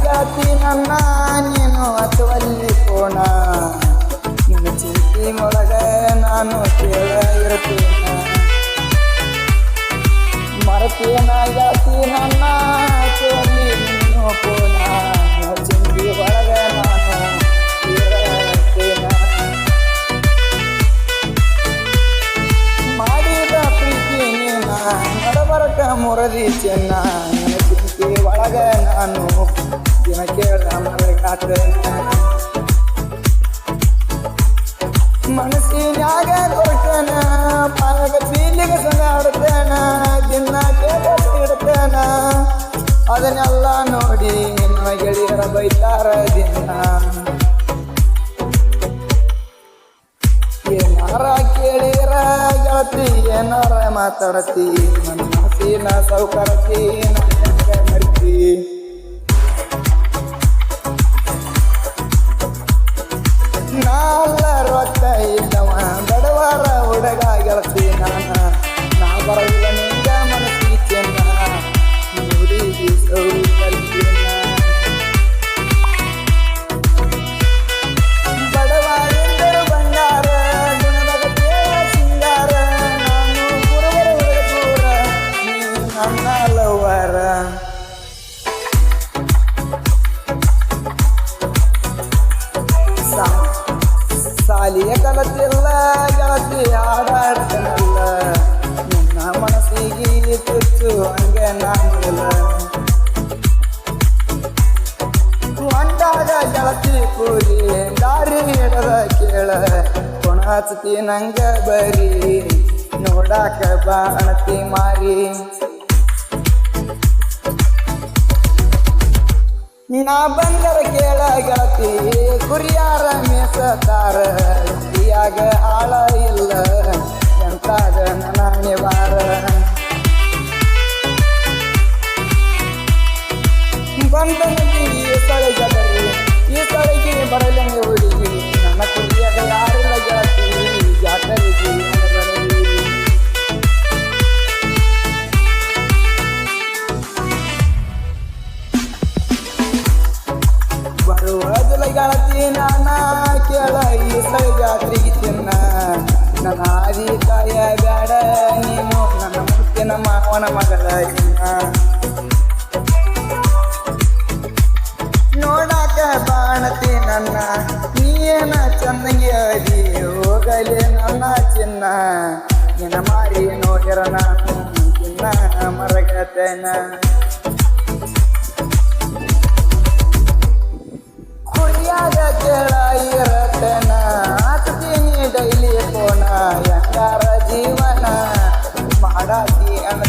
ಗಾತಿ ನನ್ನ ನೀನು ಹಚ್ಚುವಲ್ಲಿ ಕೋಣ ನಿನ್ನ ಚಿಂತಿ ಒಳಗ ನಾನು ಕೇಳ ಇರ್ತೀನ ಮರತೇನ ಗಾತಿ ನನ್ನ ಹಚ್ಚುವಲ್ಲಿ ನೀನು ಕೋಣ ನಿನ್ನ ಚಿಂತಿ ಒಳಗ ನಾನು ಕೇಳ ಇರ್ತೀನ ಮಾಡಿದ ಪ್ರೀತಿ ನೀನ ನಡಬರಕ ಮುರದಿ ಚೆನ್ನ ನಿನ್ನ ಚಿಂತಿ ಒಳಗ ನಾನು ದಿನ ಕೇಳ ಮರಗಾತೇನ ಮನಸ್ಸಿನಾಗ ಕೊಡ್ತೇನ ಪಾಯಗ ಬೀಲಿಗೆ ಸಂಗಾಡ್ತೇನ ದಿನ ಕೇಳಿಡ್ತೇನ ಅದನ್ನೆಲ್ಲ ನೋಡಿ ನಿನ್ನ ಗೆಳೆಯರ ಬೈತಾರ ದಿನ ಏನಾರ ಕೇಳಿರ ಗೆಳತಿ ಏನಾರ ಮಾತಾಡತಿ ನನ್ನ ಮಾತಿನ ಸೌಕರತಿ ನನ್ನ ಮರ್ತಿ ನಾಲ್ಲ ರೊಕ್ಕ ಇದ್ದವ ಬಡವರ ಹುಡುಗ ಗೆಳತಿ ನಾ ಬರಲಿಲ್ಲ ನಿಂಗ ಮನಸ್ಸಿ ಚೆನ್ನ ಊರಿಗೆ ಸೌರಿ ಕಲ್ತಿನ ಬಡವ ಎಂದರು ಬಂಗಾರ ಗುಣದಾಗ ದೇವ ಸಿಂಗಾರ ನಾನು ಗುರುವರ ಹುಡುಗೂರ ನೀನು ನನ್ನ ಲವ್ವರ ಸಾಲಿಯ ಕಲತಿಲ್ಲ ಗೆಳತಿ ಹಾಡಾಡ್ತನಲ್ಲ ನಿನ್ನ ಮನಸ್ಸಿಗೆ ತುಚ್ಚು ಹಂಗೆ ನಾನಿಲ್ಲ ಹೊಂಟಾಗ ಗೆಳತಿ ಕೂಲಿ ದಾರಿ ಹಿಡದ ಕೇಳ ಕೊಣ ಹಚ್ಚತಿ ನಂಗ ಬರಿ ನೋಡಾಕ ಬಾಣತಿ ಮಾರಿ ನಾ ಬಂದರ ಕೇಳ ಗೆಳತಿ ಕುರಿಯಾರ ಮೇಸತಾರ ಗಿಯಾಗ ಆಳ ಇಲ್ಲ ಎಂತಾಗ ನನ್ನ ನಿವಾರ ಬಂದ ನದಿ ಈ ಸ್ಥಳಗೆ ಬರ್ರಿ ಈ ಸ್ಥಳಕ್ಕೆ ಬರಲಂಗೆ ಹುಡುಗಿ ನನ್ನ ಕುರಿಯಾಗ ಯಾರಿಲ್ಲ ಗೆಳತಿ ಜಾತರಿಗೆ ಬರಲಿ ಬರುವುದಿಲ್ಲ ಗೆಳತಿ ನಾನ ಕೇಳ ಈ ಸ್ಥಳ ಜಾತ್ರೆಗೆ ತಿನ್ನ ನನ್ನ ಆದಿ ತಾಯ ಬ್ಯಾಡ ನೀನು ನನ್ನ ಮುತ್ತಿನ ಮಾವನ ಮಗಳ ಚಿನ್ನ ನೋಡಾಕ ಬಾಣತಿ ನನ್ನ ನೀನ ಚಂದಂಗೆ ಅದಿ ಹೋಗಲಿ ನನ್ನ ಚಿನ್ನ ನಿನ್ನ ಮಾರಿ ನೋಡಿರ ನಾನು ಚಿನ್ನ ಮರಗತೇನ ಕುರಿಯಾಗ ಕೇಳ ಇರತೇನ ಹಚ್ತೀನಿ ಡೈಲಿ ಕೋಣ ಹೆಂಗಾರ ಜೀವನ ಮಾಡಾತಿ ಅನ್ನ